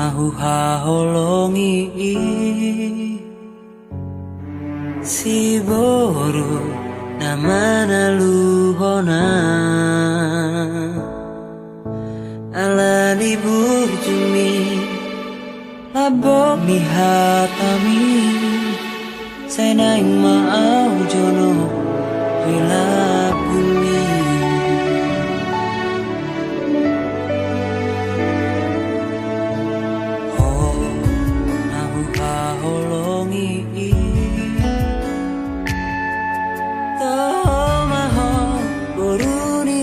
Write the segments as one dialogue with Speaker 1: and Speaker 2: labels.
Speaker 1: Nahu haholongi si boru namana luhona alani burjumi labo mihatami sainaing maau jono rila bumi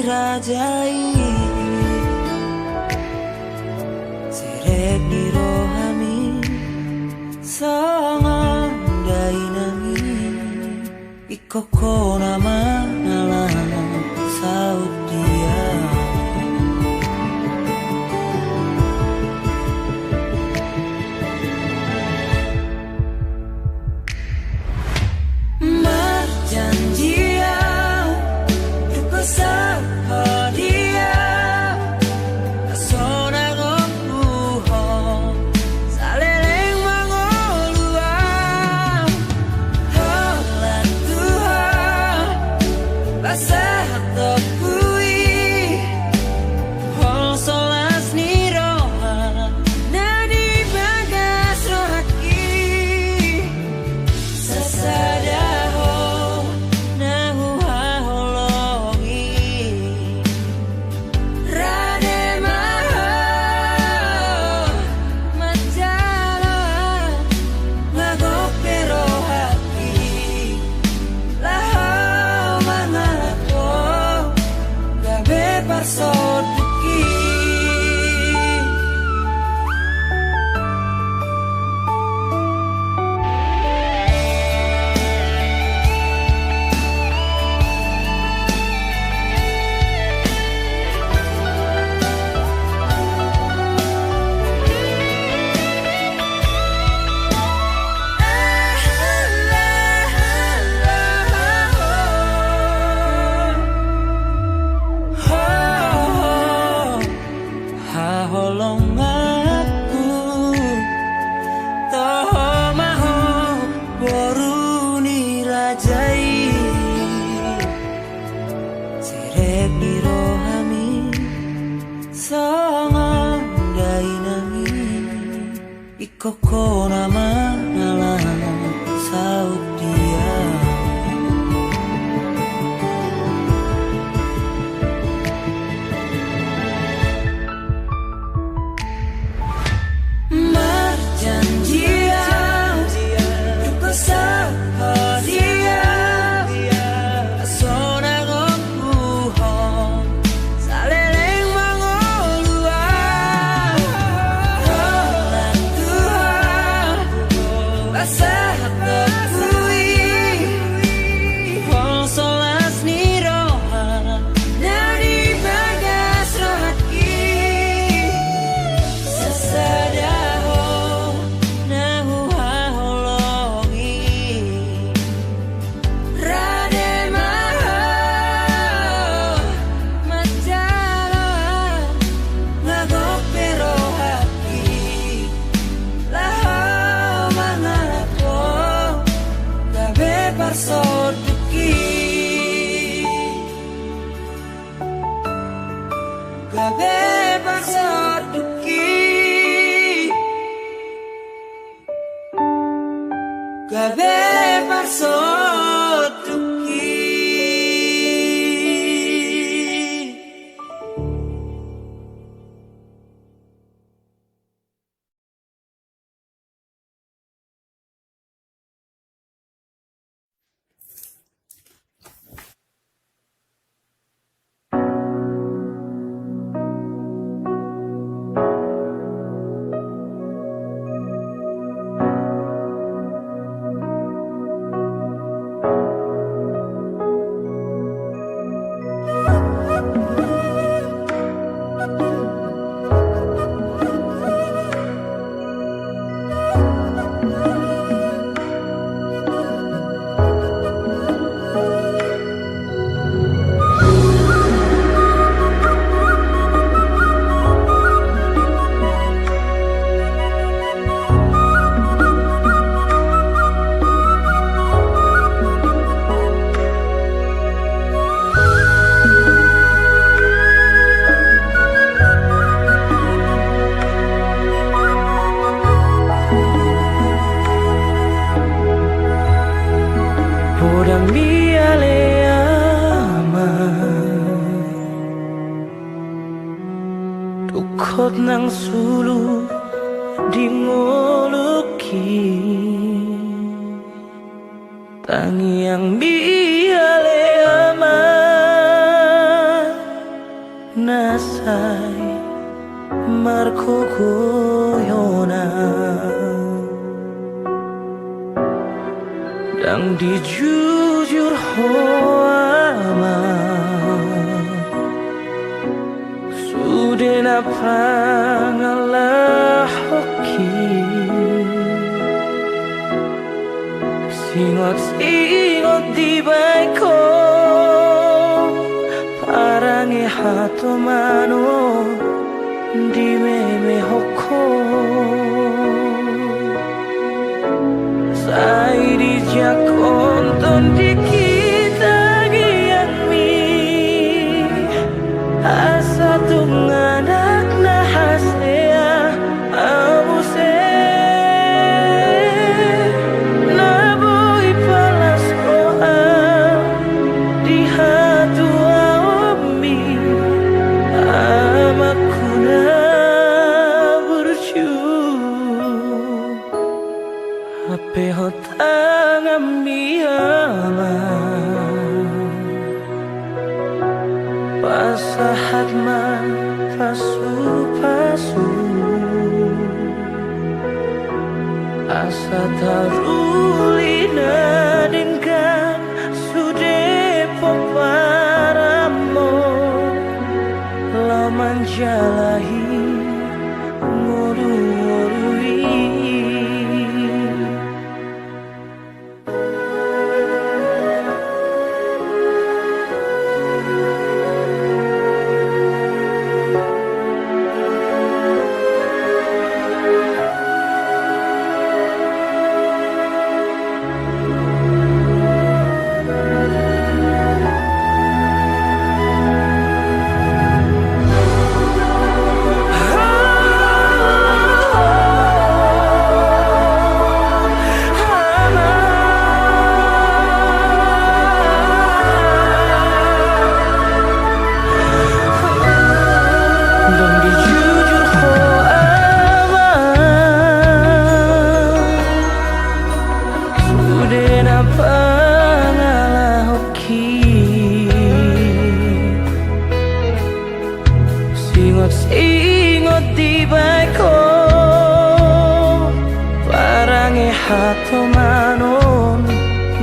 Speaker 1: rajai seret ni rohami sangat dainami ikoko nama alam saut dia marjanjian duko koko nama alam saut dia marjanjian duko sahadia asona gopuhon saleleng mangolua saat terkui solas ni roha dari bagas rohaki sesadaho nahu haholongi rade maha macala ngagope rohaki laho manalapo parsoduki gabe parsoduki gabe parsoduki
Speaker 2: nang sulu di ngoluki tangi yang biale ama nasai marko koyona dang dijujur hoama sudena pangalah hoki singot di baiko parangi hato mano di meme hoko sai di jakonton di kita gianmi asa tunganak na hasea abuse na boy palas roa di hatu aomi amakuna burju ape hotang ambiama pasahat man pasu asa tarulina dengan sude poparamo laman jalahi ngorui Ingot di baiko parangi hato manon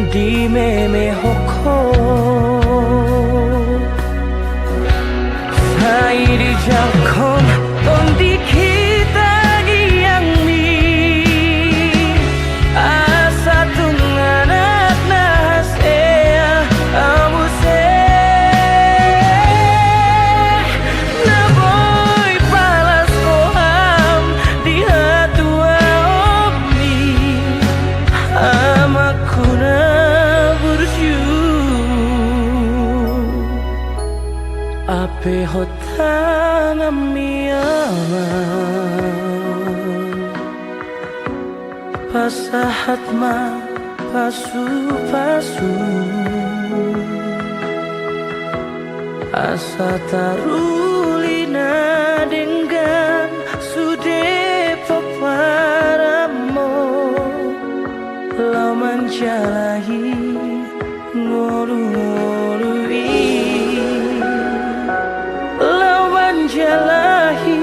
Speaker 2: di meme hoko sai di jakon ton di kita giang mi asa tunganak na hasea abuse ape hotang amiyama pasahat ma pasu asa tarulina dengan sude paparamo laman jalahi ngorui jalahi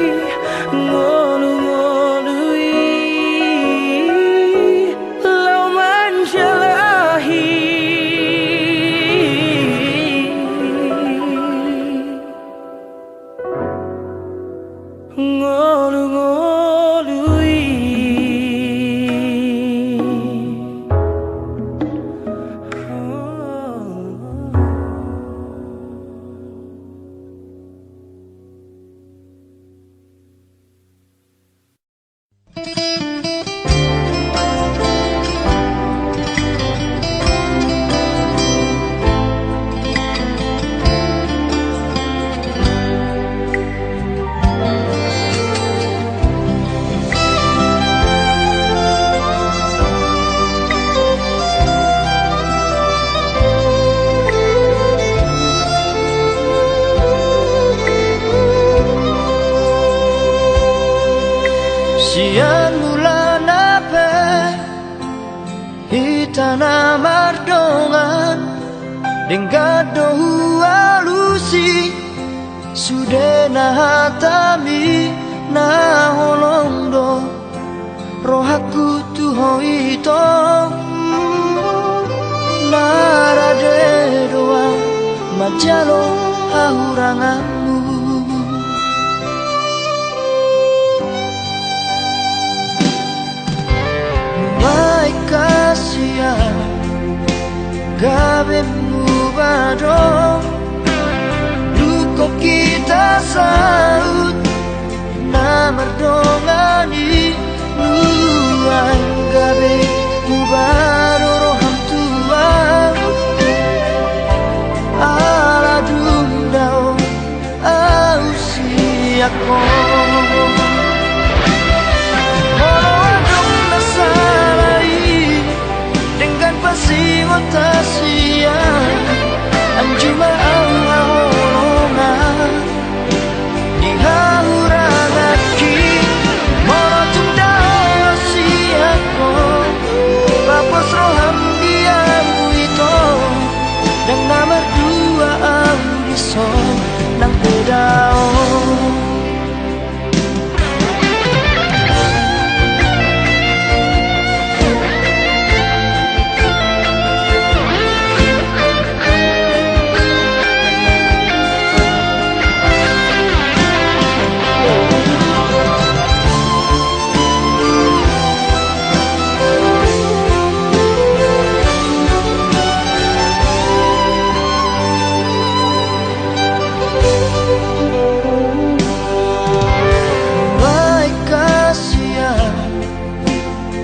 Speaker 2: ngolu-ngolui lauman jalahi ngolu-ngolui bulan bulan apa hitana mardongan dengan dohu alusi sudah nahatami na holondo rohaku tuhoi to narade doa majalo hahuranganmu mai kasihan gabe mubado luko kita saut na mardongani luang gabe mubado roham tuang ala dundao ausiako Tasia anjuma awalonga di haurangaki morotunda siako papos roham dia itu dan nama dua audison nang bedao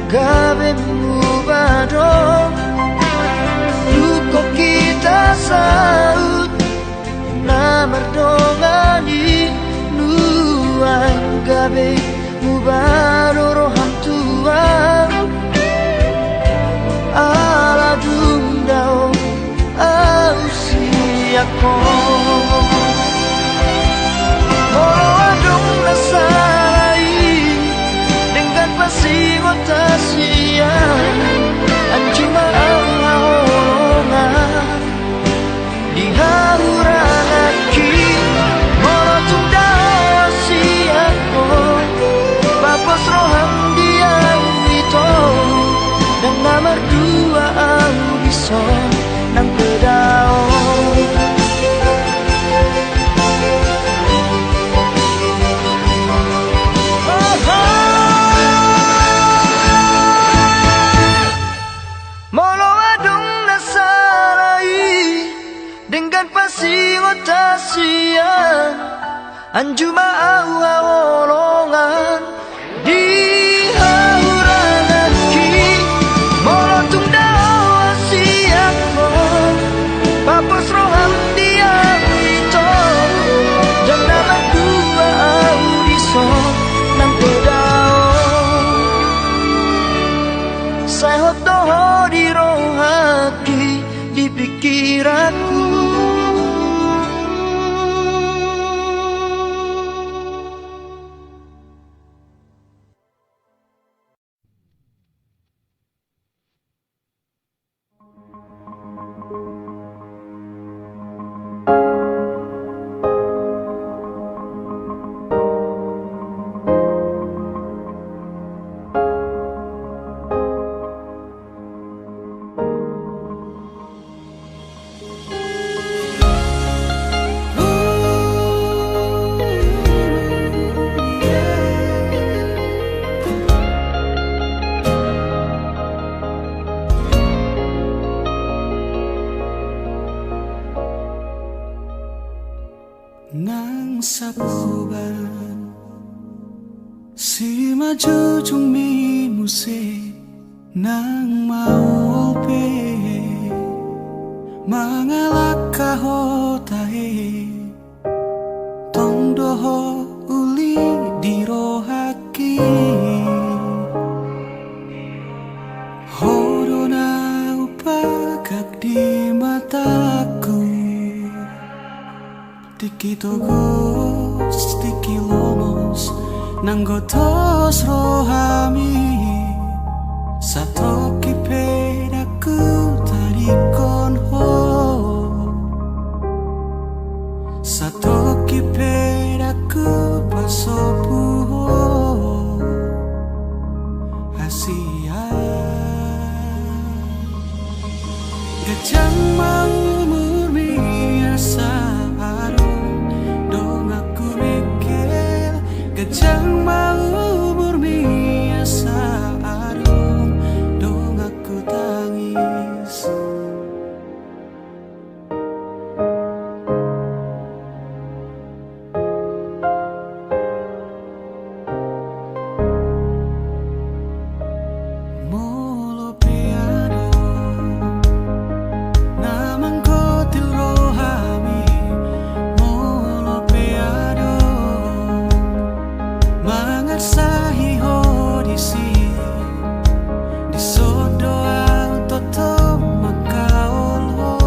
Speaker 2: gabe mubado luko kita saut na mardongani luang gabe mubado roham tuang ala dundao ausiako moro adong nasai dengan pasti tasia anjuma awalonga di haurangaki morotunda siako papos roham dia itu dan nama dua audison nang bedao dengan pasti tasia anjuma awalongan di haurangaki morotunda siako papos roham dia itu dan nama dua audison nang bedao saya hotoho di rohaki di pikiranku nang sapuban si maju jumi muse nang mau pe mangalak kahotahe tong doho uli dirohaki hodona upagak di mataku tiki togos tiki lonos nang goto
Speaker 1: bos rohami satoki pedaku tadi konho satoki pedaku pasopuho Asia gajang mau murmi asa dong aku mikir gajang mau murmi asa dong aku tangis molo peado namang kotil rohami molo peado mangarsahi hodisi di sodoang toto makaolo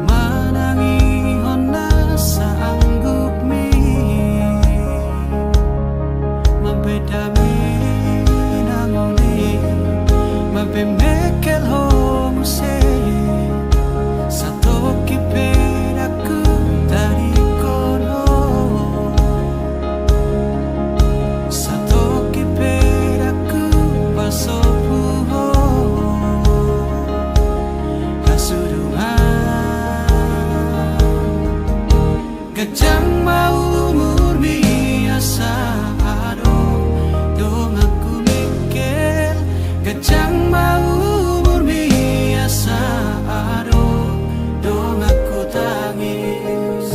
Speaker 1: manangi hona saanggup mi mampedami nangoni mampemekel homuse satoki pedaku dari kono satoki pedaku pasopuho kasudungan gajang mau murmi asa dong aku mikir gajang mau murmi asa dong aku tangis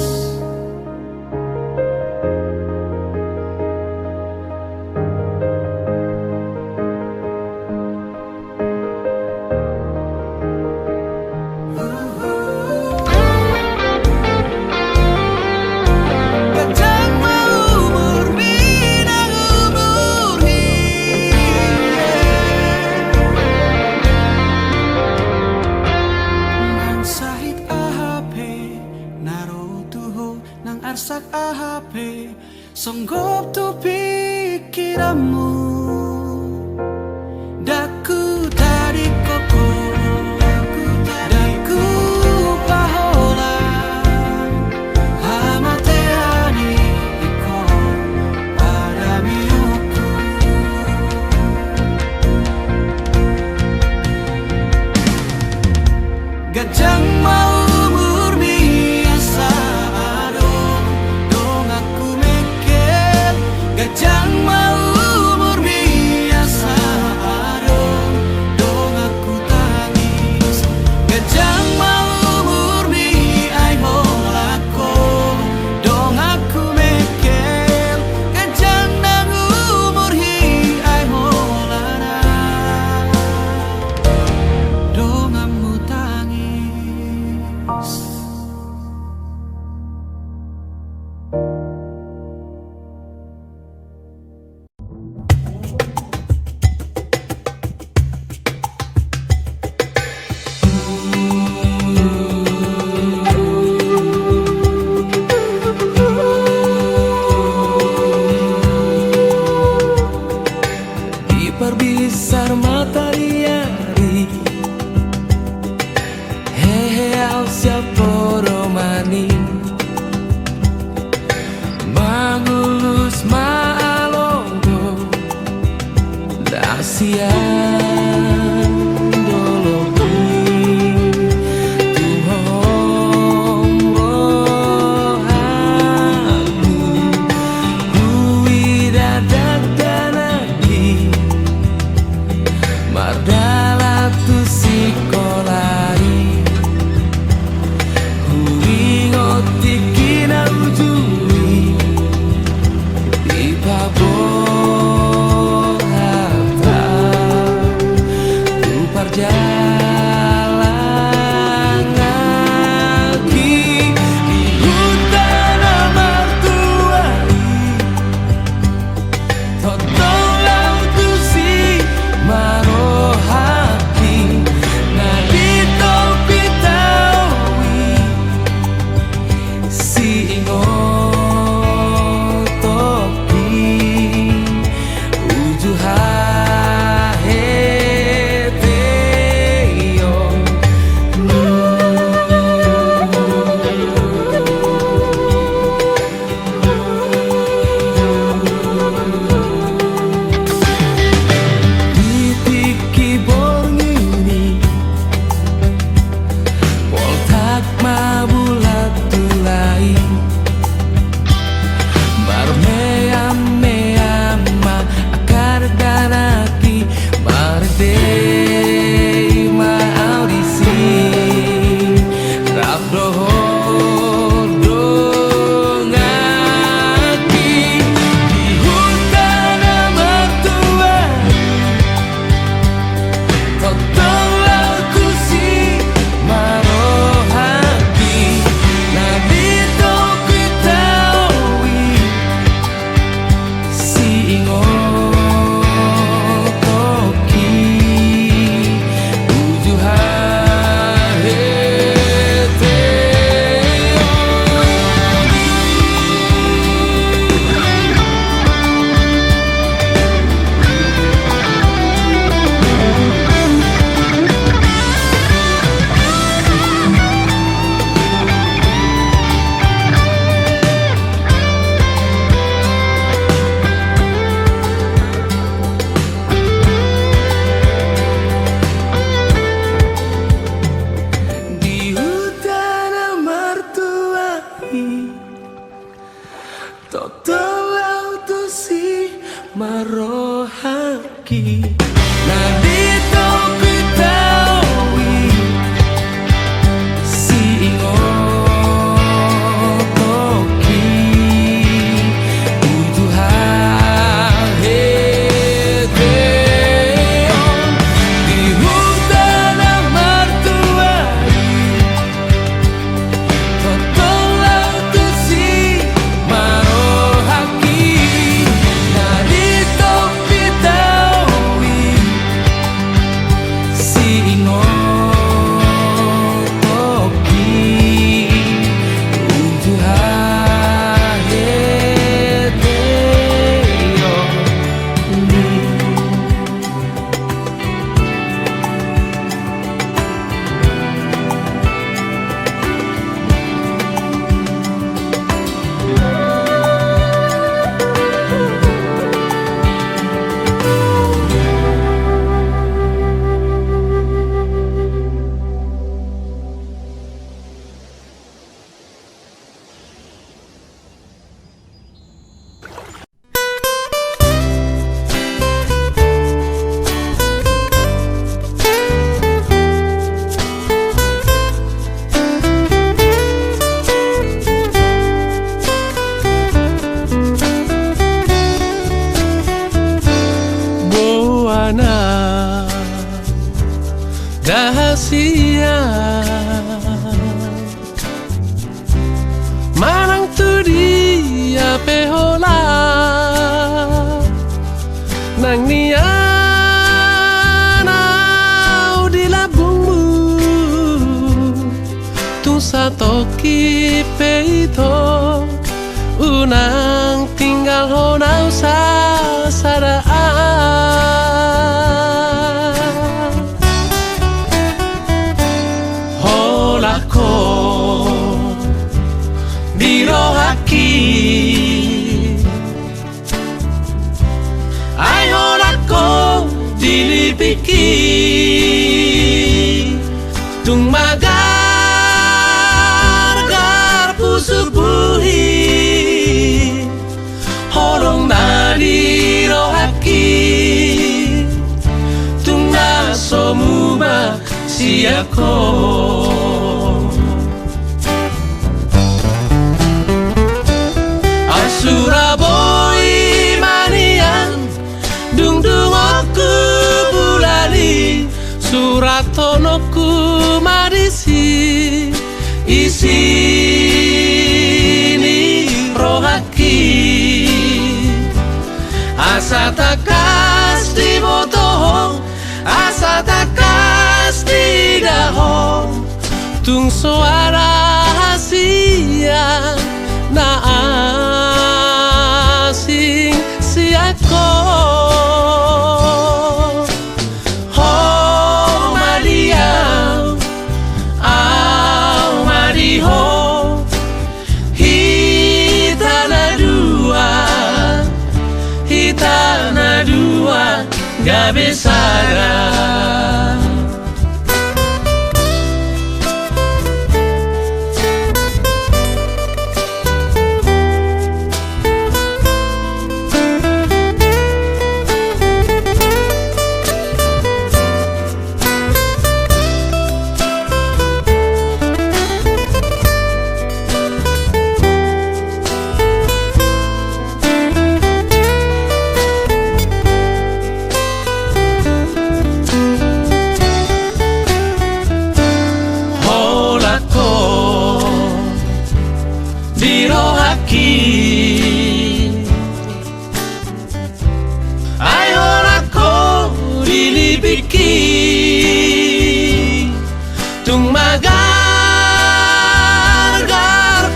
Speaker 1: gajang mau murmi nang umurhi nang sahit ahape narutuho nang arsak ahape songgop tu pikiranmu daku tadi koko daku pahola hamateani iko pada miuku gajang mau murmi asa dong aku mikir gajang mau murmi asa dong aku tangis gajang mau murmi ai molako dong aku mikir gajang nang umurhi ai molana dong amu tangis diperbesar matahari hehe au siapa romani mangulus maalongo dasian dologi tuhong rohani hui dadak danagi mardala tu sikolari hui ngotiki na ujui di babor harta tu perjalanan lagi di hutan amartuai totong laut tu si marohaki nadi topi tawi si ingoto marohaki Nadito Bitawi Si Ingotoki Utuhan Hedeon Di hutan amartuari Totonglah tusi marohaki Nadito Bitawi Si Ingotoki Utuhan Hedeon Buana Dahasia Manang tu dia pehola Nang nianau di labungmu Tu satoki peito Unang tinggal honau sasadaan Holako dirohaki Ay holako dilipiki Tung magar pusubuhi Holong nadi rohaki Tung nasomuma siako Suraboi manian Dung aku bulani Suratonoku marisi Isini rohaki Asa takas di botoh Asa takas di daho Tung suara hasia na asing siako Ho Maria Au Mariho Hitana dua Gak besara Tung magar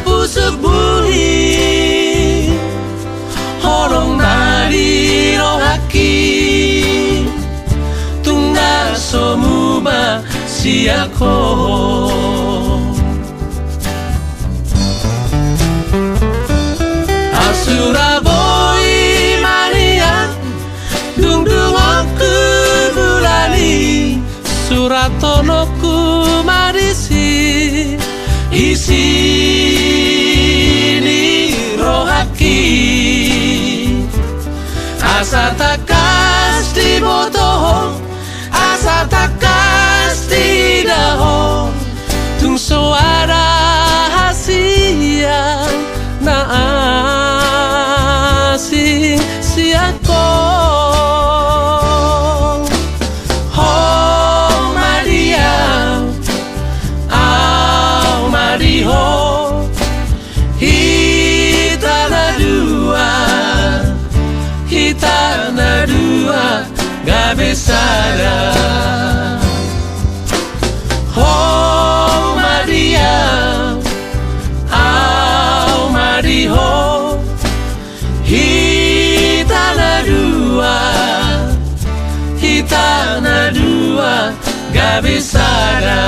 Speaker 1: pusubuhi Holong nadi rohaki Tung nasomuma siako Suraboi manian Dung aku bulani Suratonoku marisi Isini rohaki asa takas di botoh, asa takas di daho, tung suara hasia na asing siako. Oh Maria, oh Mariho, kita na dua gabesara. Oh Maria, oh Mariho, kita na dua gabesara.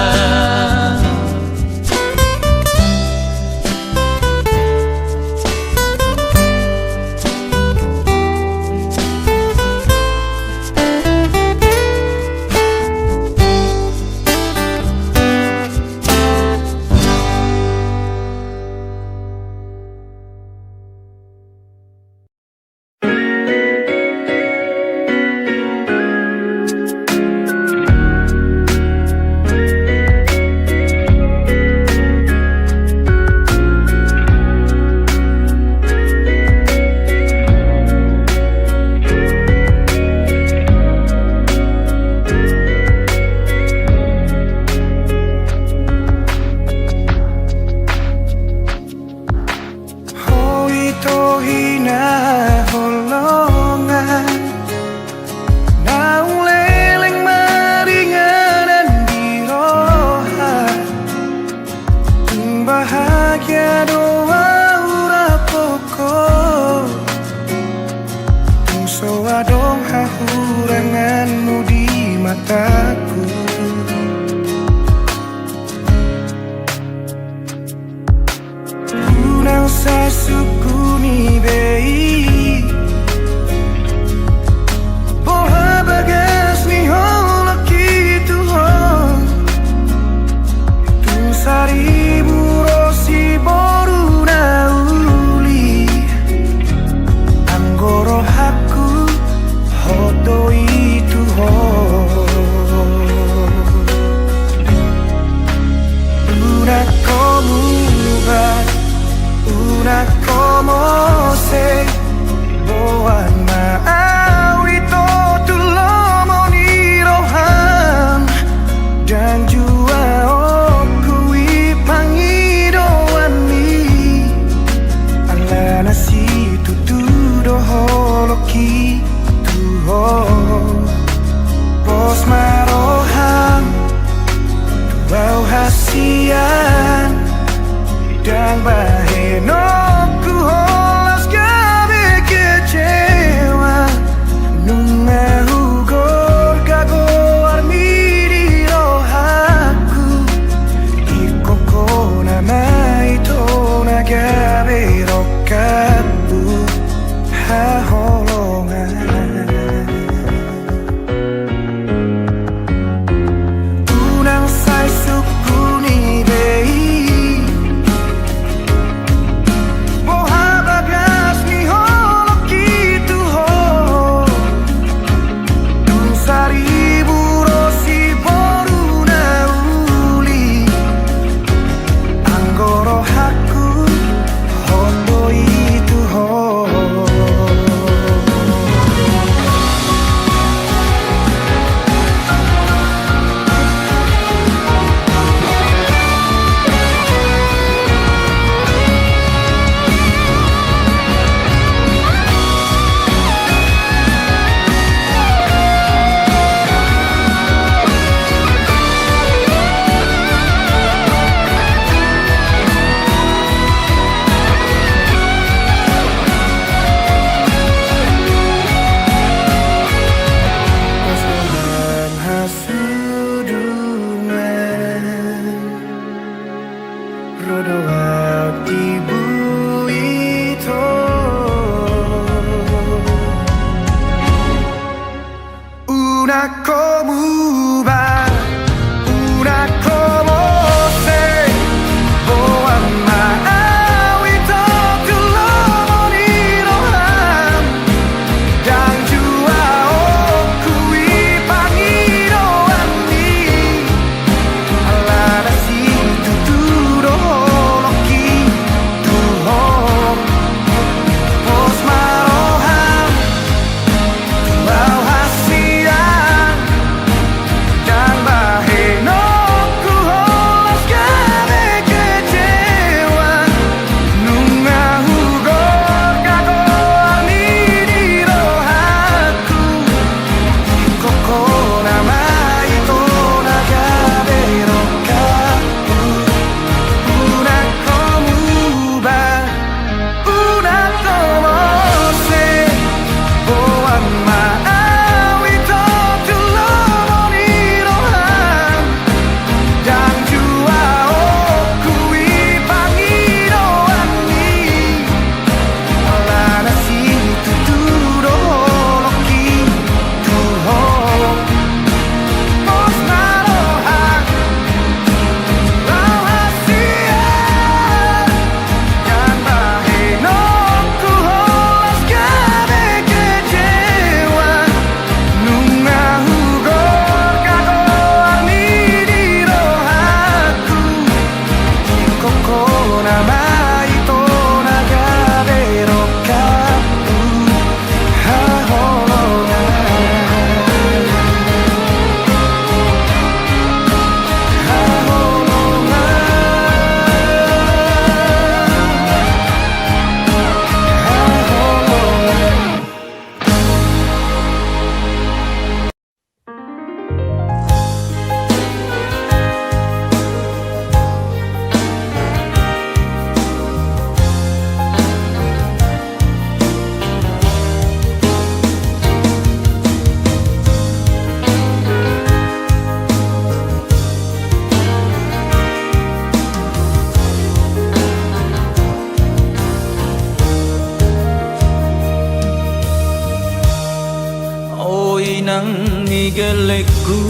Speaker 2: nang nigelekku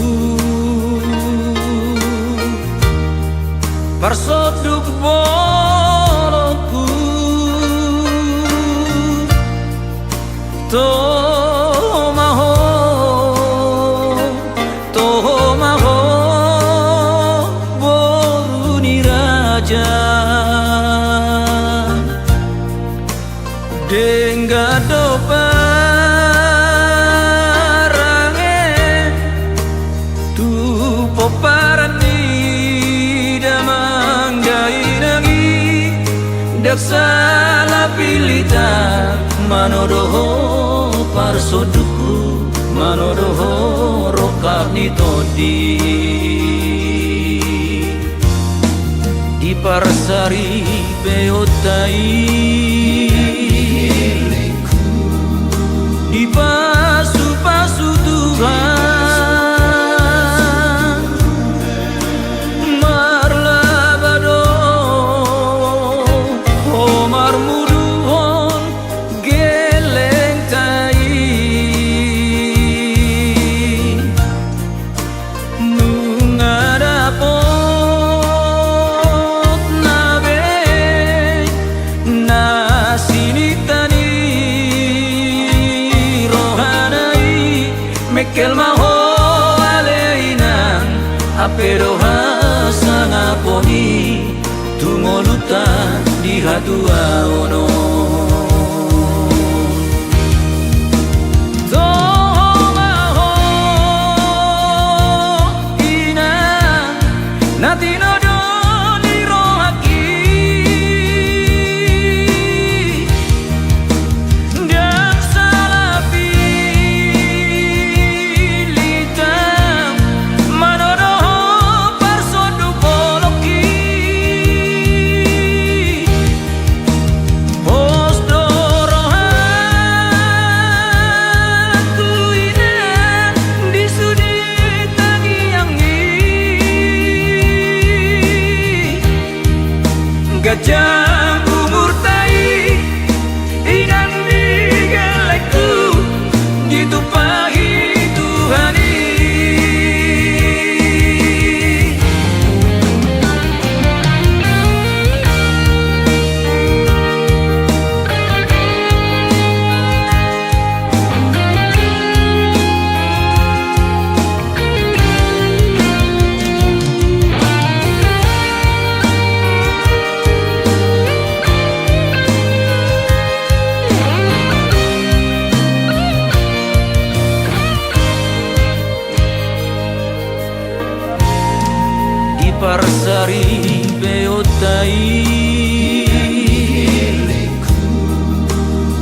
Speaker 2: parsoduk boloku tomaho boni raja denggado parange tu poparani damanggai nangi daksala pilita manodoho parsoduku manodoho rokani todi di parsari beotai di pasu-pasu Tuhan marlabado omar muduhon geleng tai nungadapot nabe nasinitani mekel maho aleinan apero hasana poni tumoluta di hadua ono tomaho ina natino doni rohaki dan salapi gajah umur tai inan digelekku ditumpahi Tuhani parsari beotai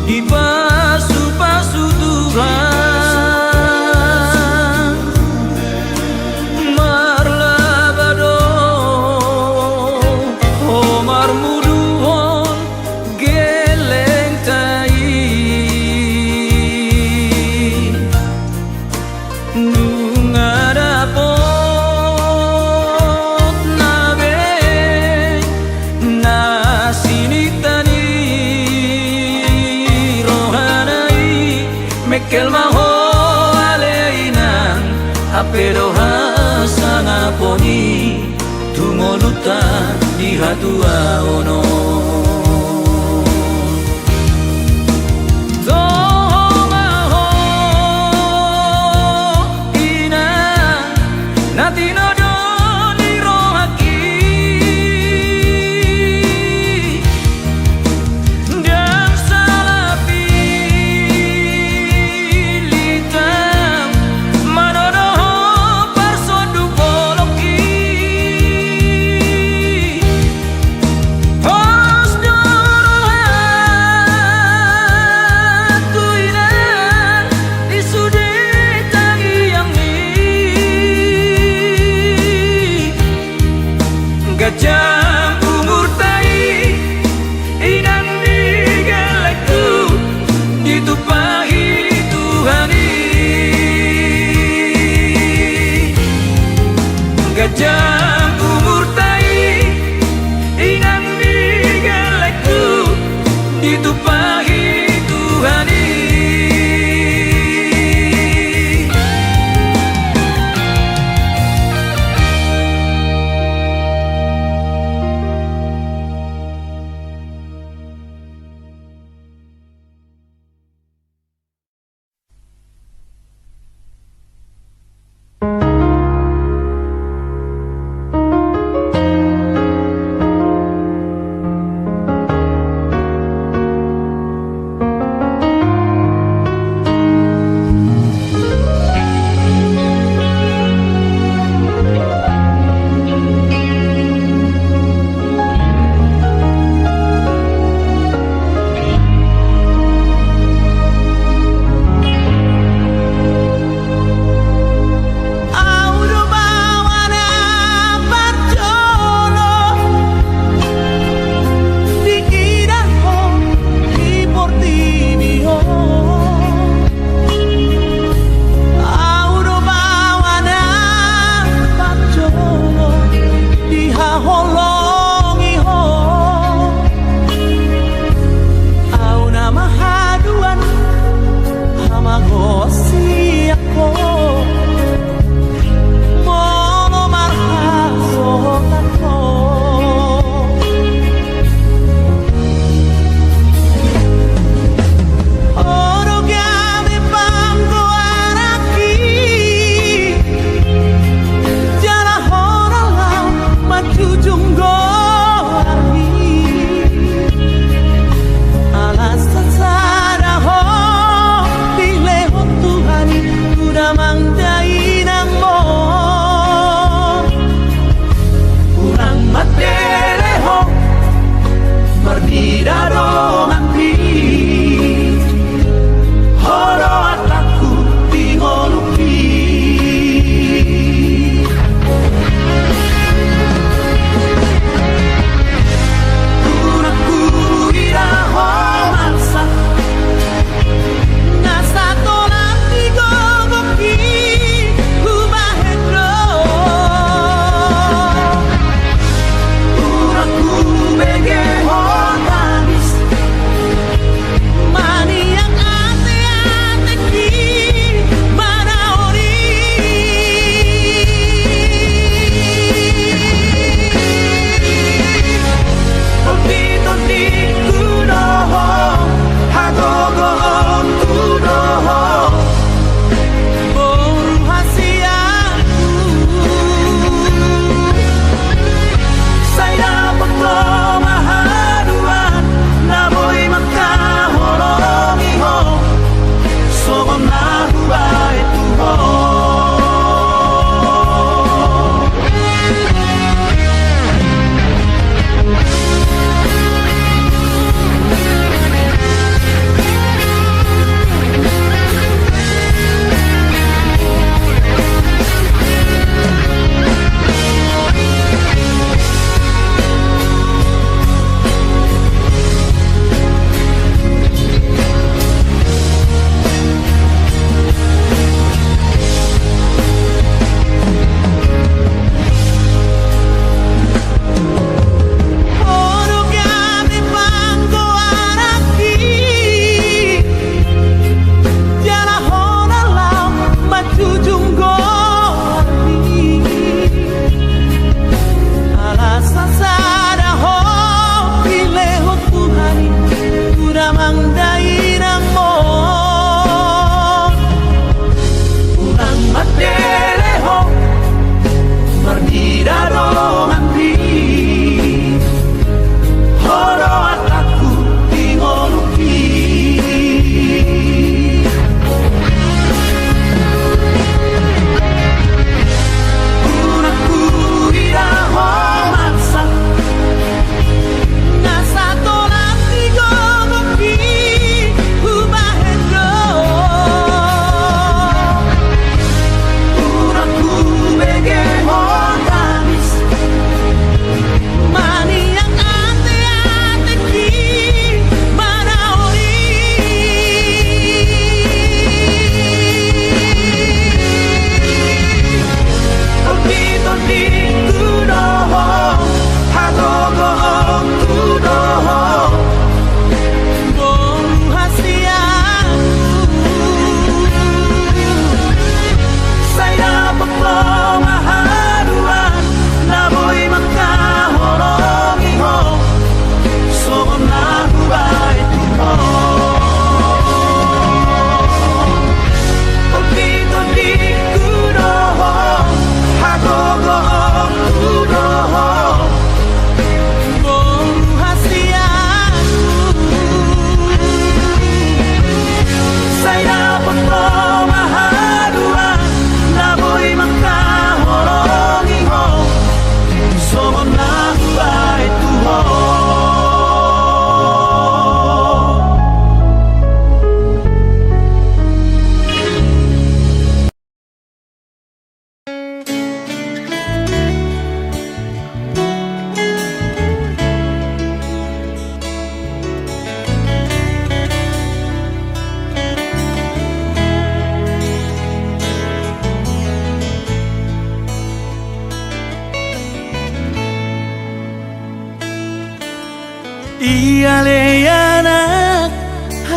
Speaker 2: di pasu-pasu Tuhan marlabado omar muduhon geleng tai nungadapo mekel maho aleinan apero hasana poni tumoluta di hadua ono tomaho ina natino doni rohaki dan salapi Oh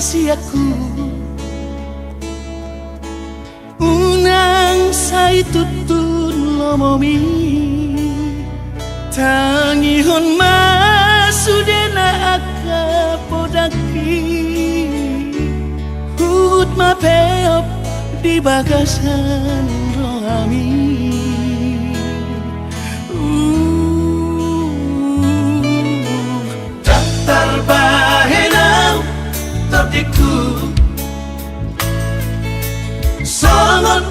Speaker 3: kasih aku unang say tutun lomomi tangihon masudena aka podaki hut mapeop di bagasan rohami
Speaker 1: Datar bahenau terdiku Songon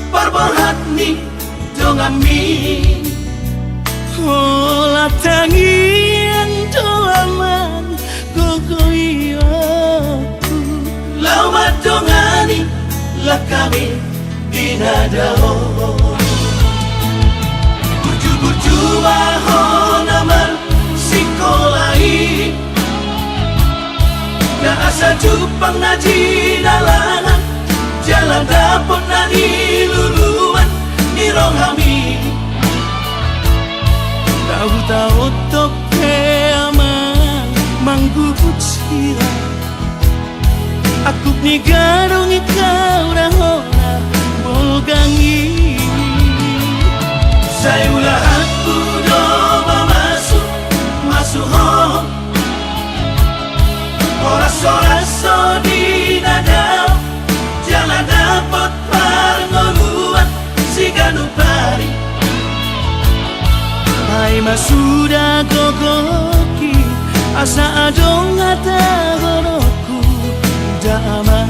Speaker 1: parborhatni dongami
Speaker 3: Ola tangian doaman gogoiaku
Speaker 1: Lauma dongani lakami dinadao Buju-buju mahon amal sikolai Na asa jupang naji dalangan Jalan dapot na niluluan ni rohami
Speaker 3: Tahu-tahu toke amang manggubut sira Aku ni garong ikaw na hona bolgangi
Speaker 1: Saya ulahan kudo masuk masuk home Oras-oraso di nadao Jalan dapat parngoluan si ganupari
Speaker 3: Hai masuda gogoki asa adong ata goroku dama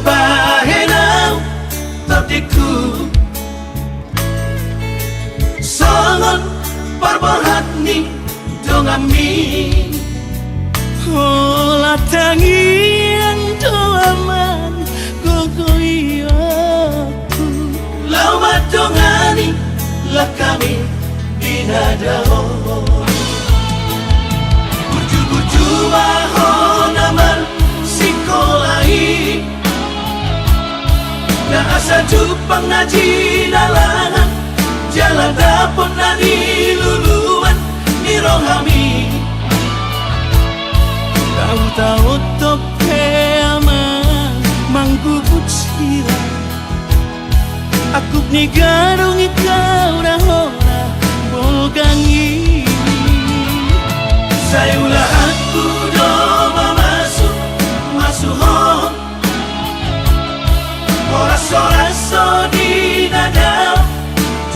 Speaker 1: Terbahenau terdiku Songon parborhatni dongami
Speaker 3: Ola tangian doaman gogoiaku
Speaker 1: Lauma dongani lakami dinadao Buju-buju mahon amal sikolai Na asa jupang naji dalangan Jalan dapon na niluluan ni rohami
Speaker 3: Tahu-tahu toke amang manggubut sira Aku ni garong ikaw na hona bolgangi
Speaker 1: Saya ulahan kudo masuk masuk home Oras-oraso di nadao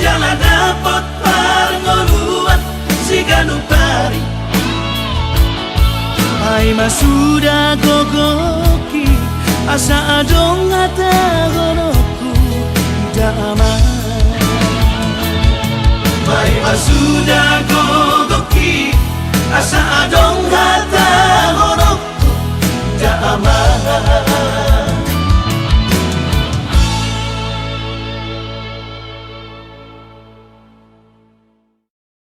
Speaker 1: Jalan dapat parngoluan si ganupari
Speaker 3: Hai masuda gogoki asa adong ata goroku dama
Speaker 1: Mai masuda gogoki asa adong hata horokku da aman